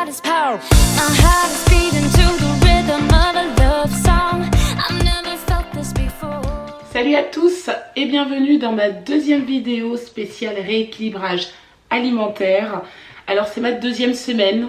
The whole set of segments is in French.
body's power. My heart is beating to the rhythm of a love song. I've never felt this before. Salut à tous et bienvenue dans ma deuxième vidéo spéciale rééquilibrage alimentaire. Alors c'est ma deuxième semaine,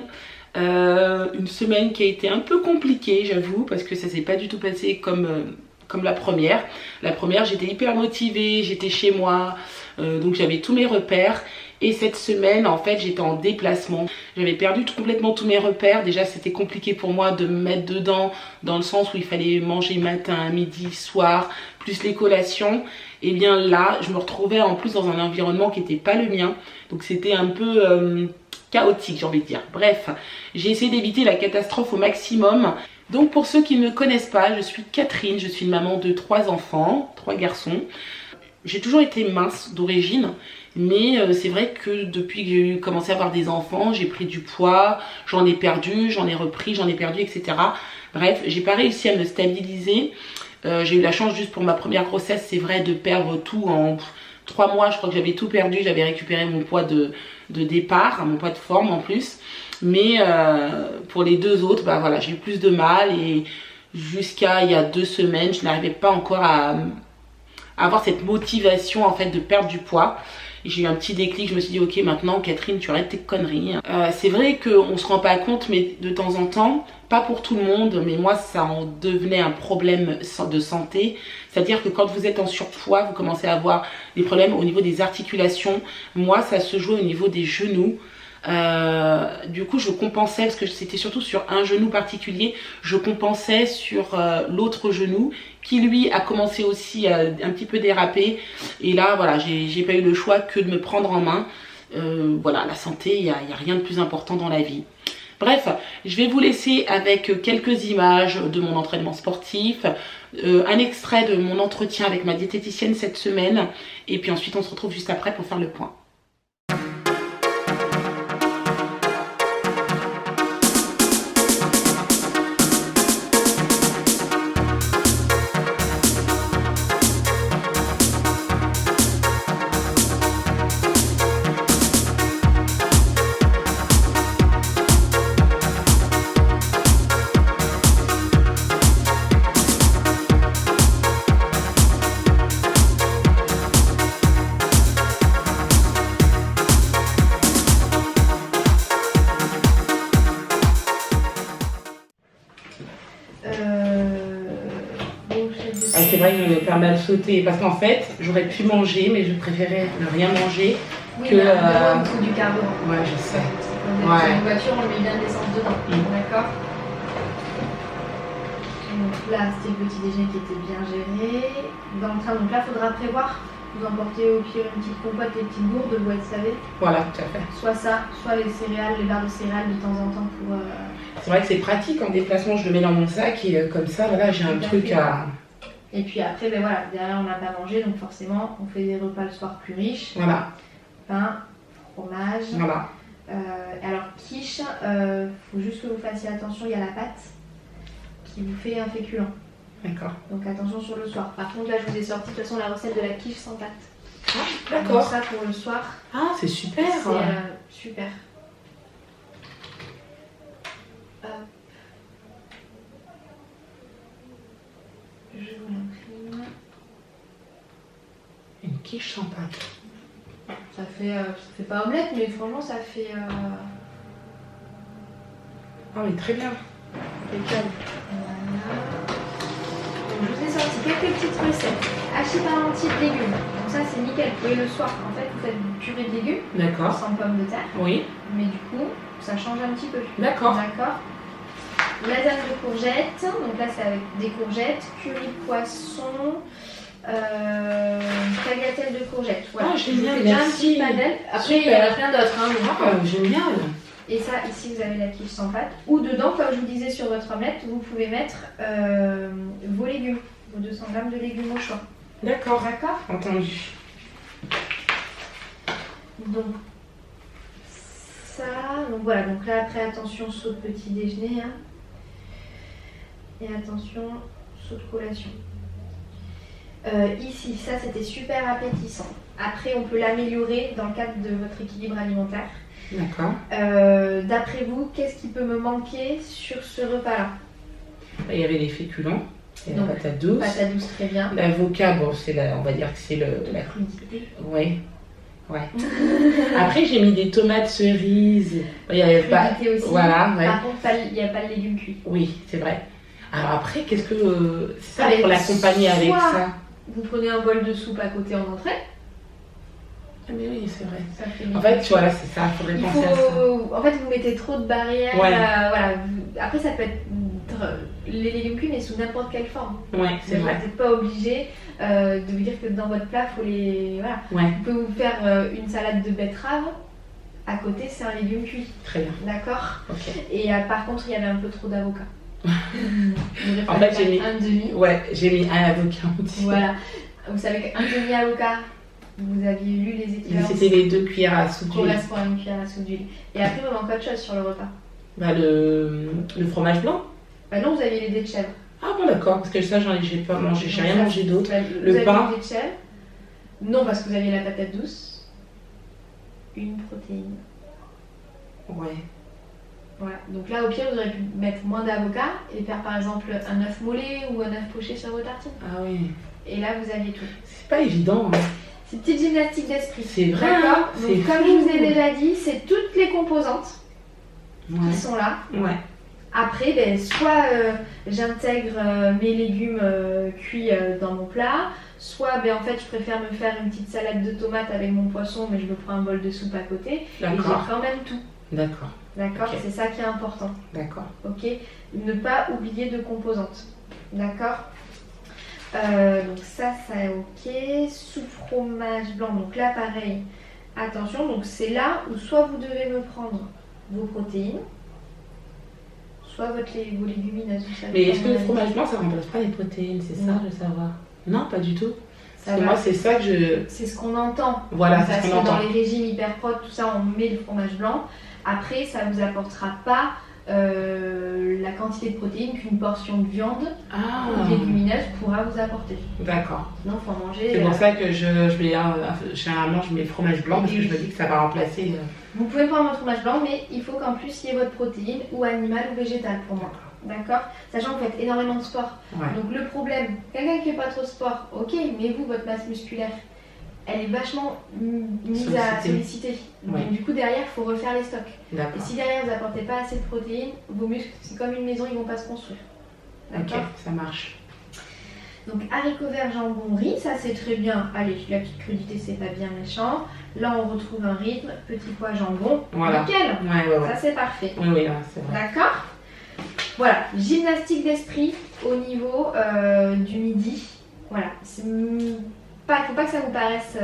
une semaine qui a été un peu compliquée j'avoue parce que ça s'est pas du tout passé comme la première. La première j'étais hyper motivée, j'étais chez moi, donc j'avais tous mes repères. Et cette semaine, en fait, j'étais en déplacement. J'avais perdu complètement tous mes repères. Déjà, c'était compliqué pour moi de me mettre dedans, dans le sens où il fallait manger matin, midi, soir, plus les collations. Et bien là, je me retrouvais en plus dans un environnement qui n'était pas le mien. Donc c'était un peu chaotique, j'ai envie de dire. Bref, j'ai essayé d'éviter la catastrophe au maximum. Donc pour ceux qui ne me connaissent pas, je suis Catherine. Je suis une maman de 3 enfants, 3 garçons. J'ai toujours été mince d'origine. Mais c'est vrai que depuis que j'ai commencé à avoir des enfants, j'ai pris du poids, j'en ai perdu, j'en ai repris, j'en ai perdu, etc. Bref, j'ai pas réussi à me stabiliser. J'ai eu la chance juste pour ma première grossesse, c'est vrai, de perdre tout en 3 mois. Je crois que j'avais tout perdu, j'avais récupéré mon poids de départ, mon poids de forme en plus. Mais pour les 2 autres, bah voilà, j'ai eu plus de mal et jusqu'à il y a 2 semaines, je n'arrivais pas encore à avoir cette motivation en fait de perdre du poids. J'ai eu un petit déclic, je me suis dit ok maintenant Catherine tu arrêtes tes conneries. C'est vrai qu'on ne se rend pas compte mais de temps en temps, pas pour tout le monde, mais moi ça en devenait un problème de santé. C'est-à-dire que quand vous êtes en surpoids, vous commencez à avoir des problèmes au niveau des articulations. Moi ça se jouait au niveau des genoux. Du coup je compensais parce que c'était surtout sur un genou particulier, je compensais sur l'autre genou qui lui a commencé aussi à un petit peu déraper et là voilà j'ai pas eu le choix que de me prendre en main. Voilà, la santé, il y a rien de plus important dans la vie. Bref, je vais vous laisser avec quelques images de mon entraînement sportif, un extrait de mon entretien avec ma diététicienne cette semaine et puis ensuite on se retrouve juste après pour faire le point. C'est vrai que je vais pas mal sauter parce qu'en fait j'aurais pu manger mais je préférais ne rien manger oui, que le coup du carburant. Ouais je sais. Quand on est dans une voiture on met bien l'essence dedans, d'accord. Donc là c'était le petit déjeuner qui était bien géré. Dans le train donc là il faudra prévoir, vous emportez au pire une petite compote, les petites gourdes, vous savez. Voilà tout à fait. Soit ça, soit les céréales, les barres de céréales de temps en temps pour... C'est vrai que c'est pratique en déplacement, je le mets dans mon sac et comme ça voilà j'ai un truc à... Et puis après, ben voilà, derrière on n'a pas mangé, donc forcément on fait des repas le soir plus riches. Voilà. Pain, fromage. Voilà. Alors quiche, faut juste que vous fassiez attention, il y a la pâte qui vous fait un féculent. D'accord. Donc attention sur le soir. Par contre là je vous ai sorti de toute façon la recette de la quiche sans pâte. Ah, d'accord. Donc ça pour le soir. Ah c'est super. C'est super. Je vous l'imprime. Une quiche sans pâte. Ça fait pas omelette, mais franchement ça fait... Ah mais très bien. Impeccable. Voilà. Donc, je vous ai sorti quelques petites recettes. Hachis parmentier de légumes. Donc ça c'est nickel. Vous pouvez le soir, en fait vous faites une purée de légumes. D'accord. Sans pommes de terre. Oui. Mais du coup, ça change un petit peu. D'accord. D'accord. Lasagne de courgettes, donc là c'est avec des courgettes, curry poisson, tagliatelle de courgettes. Voilà. Ah génial, déjà un merci. petit panel. Après il y en a plein d'autres. Hein, génial. Et ça, ici vous avez la quiche sans pâte. Ou dedans, comme je vous disais sur votre omelette, vous pouvez mettre vos légumes, vos 200 g de légumes au choix. D'accord. D'accord. Entendu. Donc ça, donc voilà, donc là après attention saut de petit déjeuner. Hein. Et attention, saut de collation. Ici, ça c'était super appétissant. Après, on peut l'améliorer dans le cadre de votre équilibre alimentaire. D'accord. D'après vous, qu'est-ce qui peut me manquer sur ce repas-là? Il y avait les féculents, et la Donc, patate douce. Patate douce, très bien. L'avocat, bon, on va dire que c'est la crudité. Ouais. Ouais. Après, j'ai mis des tomates cerises. Il y avait pas. Crudité aussi. Voilà, ouais. Par contre, il n'y a pas de légumes cuits. Oui, c'est vrai. Alors après, qu'est-ce que. C'est ça Avec pour l'accompagner avec soit- ça. Vous prenez un bol de soupe à côté en entrée. Ah, mais oui, c'est vrai. Ça fait En fait, voilà, c'est ça, il faudrait il penser à ça. faut... En fait, vous mettez trop de barrières. Ouais. Voilà. Après, ça peut être les légumes cuits, mais sous n'importe quelle forme. Ouais, c'est Vous vrai. n'êtes pas obligé de vous dire que dans votre plat, il faut les. Voilà. Ouais, Vous pouvez vous faire une salade de betterave. À côté, c'est un légume cuit. très bien. D'accord. Ok. Et par contre, il y avait un peu trop d'avocat. En fait, j'ai mis- un demi. Ouais, j'ai mis un avocat aussi. Voilà. Vous savez qu'un demi-avocat, vous aviez lu les étiquettes. C'était les 2 cuillères à soupe d'huile. Correspond à une cuillère à soupe d'huile. Et après, il me manque autre chose sur le repas. Bah, le fromage blanc. Bah non, vous aviez les dés de chèvre. Ah bon, d'accord, parce que ça, j'ai pas mangé, j'ai Donc rien ça, mangé d'autre. Vous Le avez pain. les dés de chèvre. Non, parce que vous aviez la patate douce. Une protéine. Ouais. Voilà. Donc là, au pire, vous auriez pu mettre moins d'avocat et faire par exemple un œuf mollet ou un œuf poché sur vos tartines. Ah oui. Et là, vous aviez tout. C'est pas évident. Hein. C'est une petite gymnastique d'esprit. C'est vrai. D'accord. Hein, c'est Donc, comme fou. je vous ai déjà dit, c'est toutes les composantes Ouais. qui sont là. Ouais. Après, ben, soit j'intègre mes légumes cuits dans mon plat, soit ben, en fait, je préfère me faire une petite salade de tomates avec mon poisson, mais je me prends un bol de soupe à côté. Et j'ai D'accord. quand même tout. D'accord. D'accord. Ok. C'est ça qui est important. D'accord. Ok. Ne pas oublier de composantes. D'accord. Donc ça est ok. Soupe fromage blanc. Donc là, pareil. Attention. Donc c'est là où soit vous devez me prendre vos protéines, soit vos légumineuses. Vous savez Mais est-ce que comment le on a fromage dit. blanc, ça remplace pas les protéines? C'est ça, Non. je veux savoir. Non, pas du tout. Ça Parce que va. moi, c'est ça que je. C'est ce qu'on entend. Voilà, c'est Parce ce que qu'on entend. dans les régimes hyperprot, tout ça, on met le fromage blanc. Après, ça ne vous apportera pas la quantité de protéines qu'une portion de viande Ah, ou de légumineuse pourra vous apporter. d'accord. Sinon, il faut manger. C'est pour ça que je mets généralement je mets le fromage blanc parce que Et je me oui. dis que ça va remplacer. Vous pouvez prendre votre fromage blanc, mais il faut qu'en plus il y ait votre protéine, ou animale ou végétale pour moi. D'accord. Sachant que vous faites énormément de sport. Ouais. Donc le problème, quelqu'un qui fait pas trop de sport, ok, mais vous, votre masse musculaire, elle est vachement mise à solliciter. Donc Ouais. du coup, derrière, il faut refaire les stocks. Et D'accord. si derrière, vous n'apportez pas assez de protéines, vos muscles, c'est comme une maison, ils vont pas se construire. Ok, D'accord. ça marche. Donc haricots verts, jambon, riz, ça c'est très bien. Allez, la petite crudité, c'est pas bien méchant. Là, on retrouve un rythme, petit pois, jambon. Voilà. Nickel. Ouais, ouais, Ça ouais. c'est parfait. Oui, oui, là, c'est vrai. D'accord. Voilà, gymnastique d'esprit au niveau du midi. Voilà, il ne faut pas que ça vous paraisse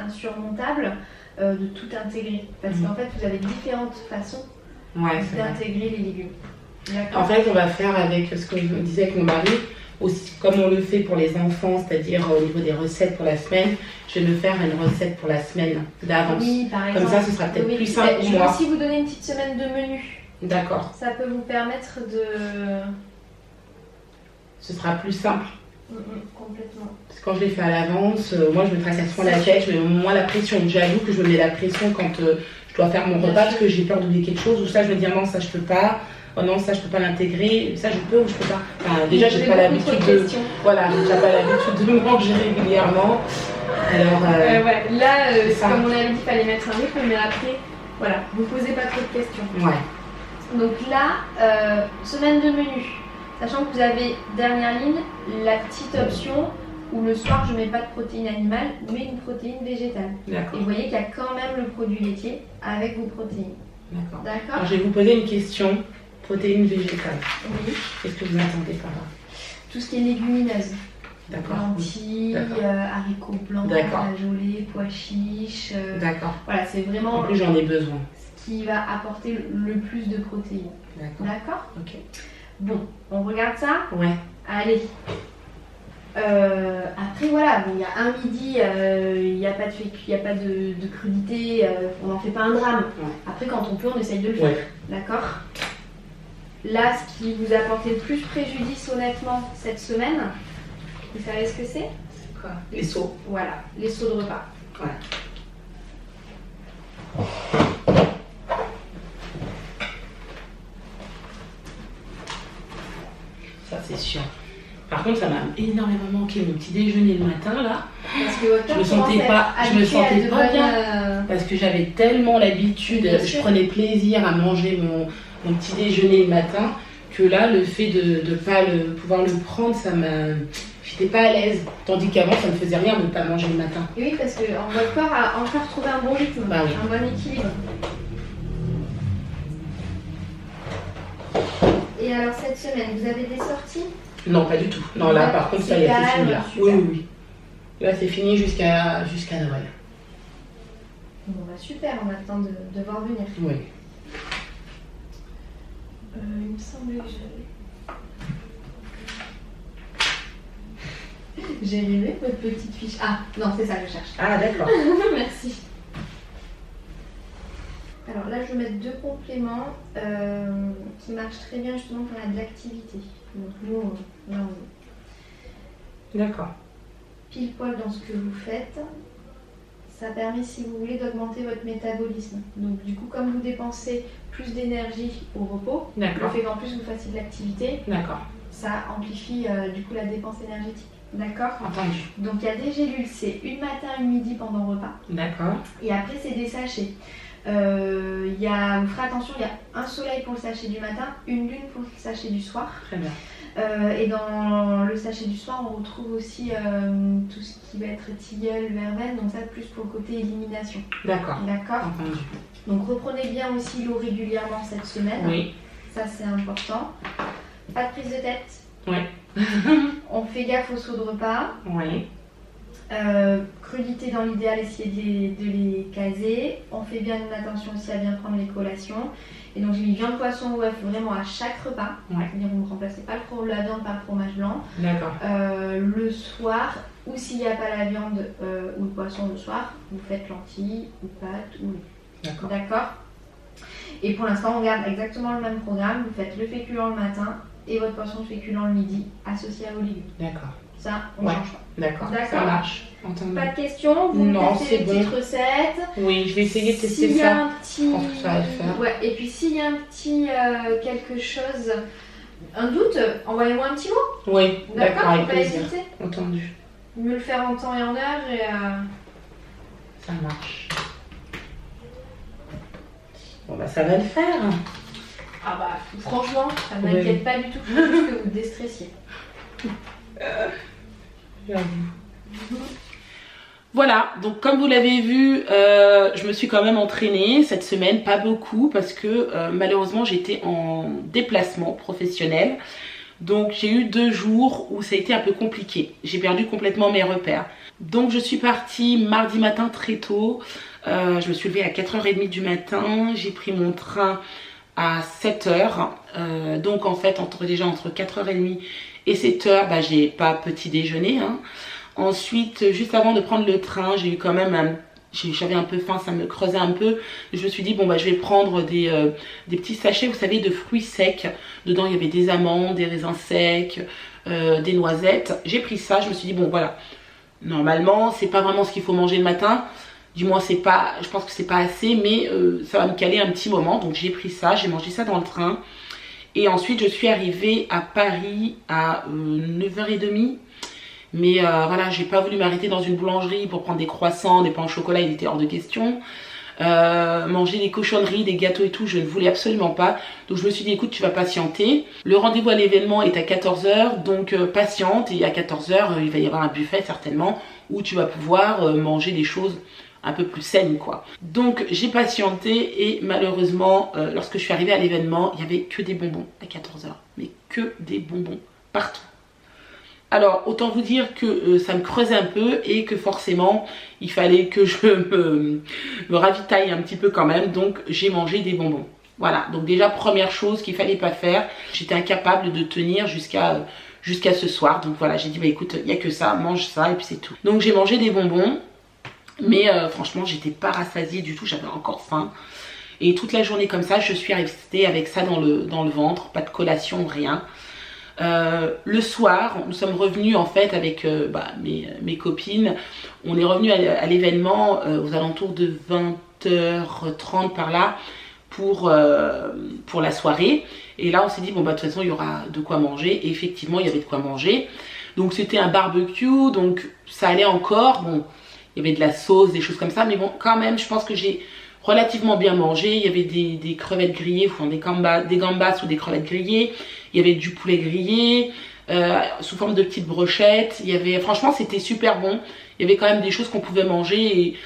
insurmontable de tout intégrer. Parce qu'en fait, vous avez différentes façons Ouais, c'est vrai. d'intégrer les légumes. D'accord. En fait, on va faire avec ce que je disais avec mon mari, aussi comme on le fait pour les enfants, c'est-à-dire au niveau des recettes pour la semaine, je vais me faire une recette pour la semaine d'avance. Oui, par exemple. Comme ça, ce sera peut-être Oui, plus simple pour je vais moi. aussi vous donner une petite semaine de menu. D'accord. Ça peut vous permettre de... Ce sera plus simple. complètement. Parce que quand je l'ai fait à l'avance, moi je me tracasse moins la tête, je mets moins la pression. J'avoue que je me mets la pression quand je dois faire mon Bien repas sûr. parce que j'ai peur d'oublier quelque chose. Ou ça, je me dis ah non, ça je peux pas. Oh non, ça je peux pas l'intégrer. Ça je peux ou je peux pas. Enfin, déjà, j'ai pas l'habitude de. Voilà, j'ai déjà pas l'habitude de manger régulièrement. Alors. Ouais, là, c'est ça. comme on avait dit, il fallait mettre un rythme, mais après, voilà, vous posez pas trop de questions. Ouais. Donc là, semaine de menu. Sachant que vous avez, dernière ligne, la petite option où le soir je mets pas de protéines animales, mais une protéine végétale. Et D'accord. vous voyez qu'il y a quand même le produit laitier avec vos protéines. D'accord. D'accord. Alors je vais vous poser une question. Protéines végétales. Oui. Qu'est-ce que vous entendez par là? Tout ce qui est légumineuse. D'accord. Lentilles, D'accord. haricots blancs, D'accord. flageolets, pois chiches. D'accord. Voilà, c'est En vraiment plus, j'en ai besoin. ce qui va apporter le plus de protéines. D'accord. D'accord. Ok. Bon, on regarde ça. Ouais. Allez. Après voilà, bon, il y a un midi, il n'y a pas de crudité, on n'en fait pas un drame. Ouais. Après quand on peut, on essaye de le faire. Ouais. D'accord. Là, ce qui vous a porté le plus préjudice honnêtement cette semaine, vous savez ce que c'est? C'est quoi? Les seaux. Voilà, les seaux de repas. Ouais. Par contre, ça m'a énormément manqué mon petit déjeuner le matin là. Parce que votre Je me corps commence sentais à pas, être je me habitué à sentais de pas bonnes, bien. Parce que j'avais tellement l'habitude, Bien je sûr. prenais plaisir à manger mon petit déjeuner le matin, que là, le fait de ne pas pouvoir le prendre, ça m'a. J'étais pas à l'aise. Tandis qu'avant, ça me faisait rien de ne pas manger le matin. Et oui, parce que votre corps a encore trouvé un bon rythme, Bah oui. un bon équilibre. Et alors cette semaine, vous avez des sorties? Non, pas du tout. Non, là, par contre, ça y est, c'est calme, fini. Là. super. Oui, oui, oui. Là, c'est fini jusqu'à Noël. Bon bah super, on attend de voir venir. Oui. Il me semblait que j'ai rêvé votre petite fiche. Ah non, c'est ça que je cherche. Ah, d'accord. Merci. Alors là, je vais mettre deux compléments qui marchent très bien justement quand on a de l'activité. Donc nous, là, on est D'accord. pile poil dans ce que vous faites. Ça permet, si vous voulez, d'augmenter votre métabolisme. Donc du coup, comme vous dépensez plus d'énergie au repos, le D'accord. fait qu'en plus vous fassiez de l'activité, D'accord. ça amplifie du coup la dépense énergétique. D'accord? Entendu. Donc il y a des gélules, c'est une matin, une midi pendant le repas. D'accord. Et après, c'est des sachets. Vous ferez attention, il y a un soleil pour le sachet du matin, une lune pour le sachet du soir. Très bien. Et dans le sachet du soir, on retrouve aussi tout ce qui va être tilleul, verveine, donc ça plus pour le côté élimination. D'accord. D'accord? Entendu. Donc reprenez bien aussi l'eau régulièrement cette semaine. Oui. Ça c'est important. Pas de prise de tête. Ouais. On fait gaffe aux sauts de repas. Oui. Crudité dans l'idéal, essayez de les caser. On fait bien une attention aussi à bien prendre les collations. Et donc j'ai mis viande, poisson ou œuf vraiment à chaque repas. Ouais. C'est-à-dire vous ne remplacez pas la viande par le fromage blanc. D'accord. Le soir, ou s'il n'y a pas la viande ou le poisson le soir, vous faites lentilles ou pâtes ou riz. D'accord. D'accord? Et pour l'instant, on garde exactement le même programme. Vous faites le féculent le matin et votre poisson féculent le midi, associé à vos légumes. D'accord. Ça, on Ouais. change pas. D'accord. Ça D'accord. marche. Entendu. Pas de questions, vous Non, testez c'est les bon. petites recettes. Oui, je vais essayer de tester S'il y a ça. un petit... Je pense que ça va le faire. Ouais, et puis s'il y a un petit quelque chose, un doute, envoyez-moi un petit mot. Oui, d'accord, D'accord? avec Faut pas plaisir. hésiter. Entendu. Me le faire en temps et en heure et... Ça marche. Bon, bah, ça va le faire. Ah bah franchement, ça ne Oui. m'inquiète pas du tout, faut juste que vous déstressiez. J'avoue. Voilà, donc comme vous l'avez vu, je me suis quand même entraînée cette semaine, pas beaucoup, parce que malheureusement j'étais en déplacement professionnel. Donc j'ai eu 2 jours où ça a été un peu compliqué. J'ai perdu complètement mes repères. Donc je suis partie mardi matin très tôt. Je me suis levée à 4h30 du matin. J'ai pris mon train à 7h. Donc en fait, entre 4h30 et 7h, bah, j'ai pas petit déjeuner. Hein. Ensuite, juste avant de prendre le train, j'ai eu quand même j'avais un peu faim, ça me creusait un peu. Je me suis dit, bon, bah, je vais prendre des petits sachets, vous savez, de fruits secs. Dedans, il y avait des amandes, des raisins secs, des noisettes. J'ai pris ça, je me suis dit, bon, voilà. Normalement, c'est pas vraiment ce qu'il faut manger le matin. Du moins, c'est pas, je pense que c'est pas assez, mais ça va me caler un petit moment. Donc, j'ai pris ça, j'ai mangé ça dans le train. Et ensuite, je suis arrivée à Paris à 9h30. Mais voilà, j'ai pas voulu m'arrêter dans une boulangerie pour prendre des croissants, des pains au chocolat, il était hors de question. Manger des cochonneries, des gâteaux et tout, je ne voulais absolument pas. Donc je me suis dit, écoute, tu vas patienter. Le rendez-vous à l'événement est à 14h, donc patiente. Et à 14h, il va y avoir un buffet certainement où tu vas pouvoir manger des choses un peu plus saines, quoi. Donc j'ai patienté et malheureusement, lorsque je suis arrivée à l'événement, il n'y avait que des bonbons à 14h. Mais que des bonbons partout. Alors, autant vous dire que ça me creusait un peu et que forcément, il fallait que je me ravitaille un petit peu quand même. Donc, j'ai mangé des bonbons. Voilà, donc déjà, première chose qu'il fallait pas faire. J'étais incapable de tenir jusqu'à ce soir. Donc voilà, j'ai dit, bah écoute, il n'y a que ça, mange ça et puis c'est tout. Donc, j'ai mangé des bonbons. Mais franchement, j'étais pas rassasiée du tout, j'avais encore faim. Et toute la journée comme ça, je suis restée avec ça dans le ventre. Pas de collation, rien. Le soir, nous sommes revenus en fait avec mes copines. On est revenus à l'événement aux alentours de 20h30 par là. pour la soirée. Et là on s'est dit bon bah de toute façon il y aura de quoi manger, et effectivement il y avait de quoi manger. Donc c'était un barbecue, donc ça allait encore, bon il y avait de la sauce, des choses comme ça, mais bon quand même je pense que j'ai relativement bien mangé. Il y avait des crevettes grillées, enfin des gambas ou des crevettes grillées, il y avait du poulet grillé sous forme de petites brochettes, il y avait, franchement c'était super bon, il y avait quand même des choses qu'on pouvait manger et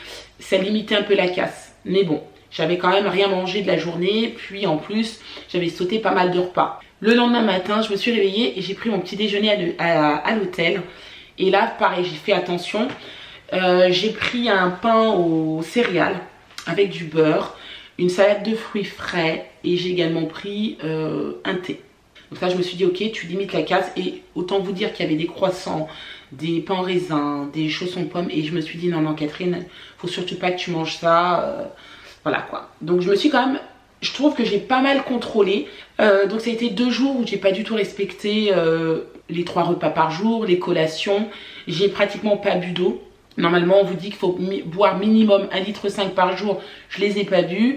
ça limitait un peu la casse, mais bon. J'avais quand même rien mangé de la journée, puis en plus, j'avais sauté pas mal de repas. Le lendemain matin, je me suis réveillée et j'ai pris mon petit déjeuner à l'hôtel. Et là, pareil, j'ai fait attention. J'ai pris un pain aux céréales avec du beurre, une salade de fruits frais et j'ai également pris un thé. Donc là, je me suis dit, ok, tu limites la casse. Et autant vous dire qu'il y avait des croissants, des pains raisins, des chaussons pommes. Et je me suis dit, non, non, Catherine, faut surtout pas que tu manges ça. Voilà quoi. Donc je me suis quand même, je trouve que j'ai pas mal contrôlé. Donc ça a été 2 jours où j'ai pas du tout respecté les 3 repas par jour, les collations. J'ai pratiquement pas bu d'eau. Normalement on vous dit qu'il faut boire minimum 1,5 litre par jour. Je les ai pas bu.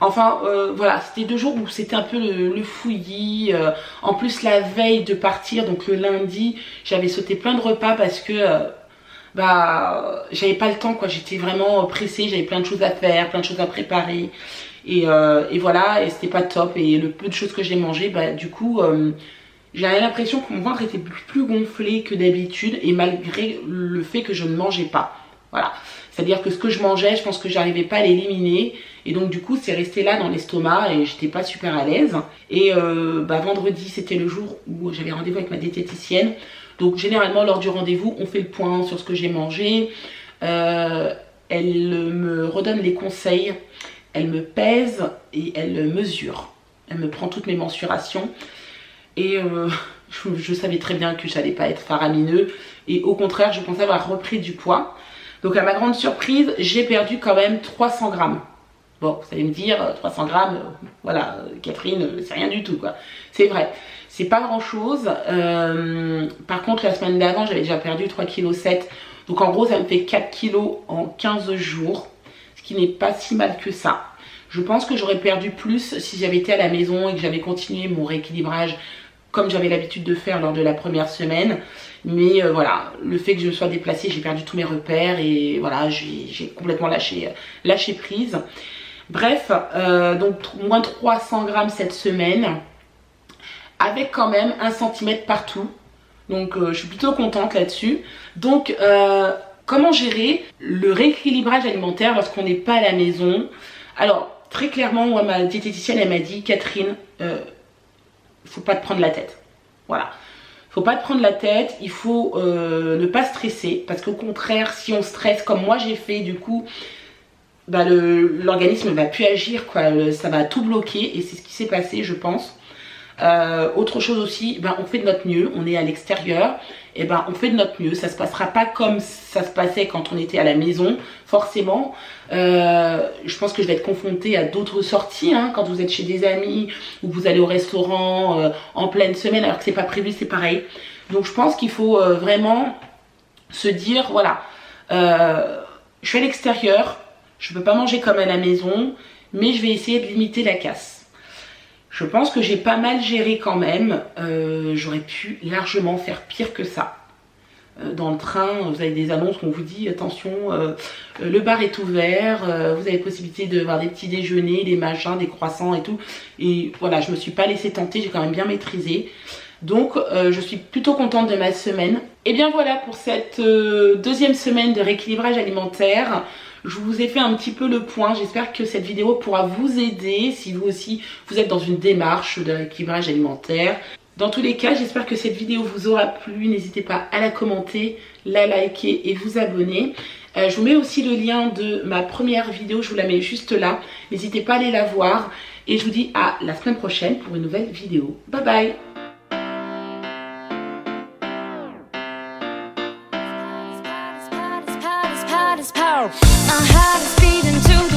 Enfin voilà, c'était 2 jours où c'était un peu le fouillis. En plus la veille de partir, donc le lundi, j'avais sauté plein de repas parce que... j'avais pas le temps quoi, j'étais vraiment pressée, j'avais plein de choses à faire, plein de choses à préparer et voilà, et c'était pas top. Et le peu de choses que j'ai mangé, du coup j'avais l'impression que mon ventre était plus gonflé que d'habitude, et malgré le fait que je ne mangeais pas, voilà, c'est à dire que ce que je mangeais, je pense que j'arrivais pas à l'éliminer, et donc du coup c'est resté là dans l'estomac et j'étais pas super à l'aise. Et vendredi c'était le jour où j'avais rendez-vous avec ma diététicienne. Donc généralement lors du rendez-vous on fait le point sur ce que j'ai mangé, elle me redonne les conseils, elle me pèse et elle mesure, elle me prend toutes mes mensurations. Et je savais très bien que j'allais pas être faramineux, et au contraire je pensais avoir repris du poids. Donc à ma grande surprise j'ai perdu quand même 300 grammes. Bon, vous allez me dire 300 grammes, voilà Catherine, c'est rien du tout quoi. C'est vrai, c'est pas grand chose. Par contre la semaine d'avant j'avais déjà perdu 3,7 kg. Donc en gros ça me fait 4 kg en 15 jours, ce qui n'est pas si mal que ça. Je pense que j'aurais perdu plus si j'avais été à la maison et que j'avais continué mon rééquilibrage comme j'avais l'habitude de faire lors de la première semaine. Mais voilà, le fait que je me sois déplacée, j'ai perdu tous mes repères et voilà, j'ai complètement lâché prise. Bref, donc moins 300 grammes cette semaine, avec quand même 1 cm partout. Donc je suis plutôt contente là-dessus. Donc comment gérer le rééquilibrage alimentaire lorsqu'on n'est pas à la maison? Alors très clairement, moi, ma diététicienne elle m'a dit, Catherine, faut pas te prendre la tête. Voilà. Faut pas te prendre la tête, il faut ne pas stresser, parce qu'au contraire, si on stresse comme moi j'ai fait, du coup, l'organisme ne va plus agir, quoi, ça va tout bloquer, et c'est ce qui s'est passé, je pense. Autre chose aussi, on fait de notre mieux, on est à l'extérieur, et on fait de notre mieux. Ça se passera pas comme ça se passait quand on était à la maison, forcément. Je pense que je vais être confrontée à d'autres sorties, hein, quand vous êtes chez des amis ou vous allez au restaurant en pleine semaine alors que c'est pas prévu, c'est pareil. Donc je pense qu'il faut vraiment se dire, voilà, je suis à l'extérieur, je peux pas manger comme à la maison, mais je vais essayer de limiter la casse. Je pense que j'ai pas mal géré quand même, j'aurais pu largement faire pire que ça. Dans le train, vous avez des annonces où on vous dit attention, le bar est ouvert, vous avez possibilité de voir des petits déjeuners, des machins, des croissants et tout. Et voilà, je me suis pas laissée tenter, j'ai quand même bien maîtrisé. Donc je suis plutôt contente de ma semaine. Et bien voilà pour cette deuxième semaine de rééquilibrage alimentaire. Je vous ai fait un petit peu le point, j'espère que cette vidéo pourra vous aider si vous aussi vous êtes dans une démarche de rééquilibrage alimentaire. Dans tous les cas, j'espère que cette vidéo vous aura plu, n'hésitez pas à la commenter, la liker et vous abonner. Je vous mets aussi le lien de ma première vidéo, je vous la mets juste là, n'hésitez pas à aller la voir. Et je vous dis à la semaine prochaine pour une nouvelle vidéo. Bye bye! My heart is beating to the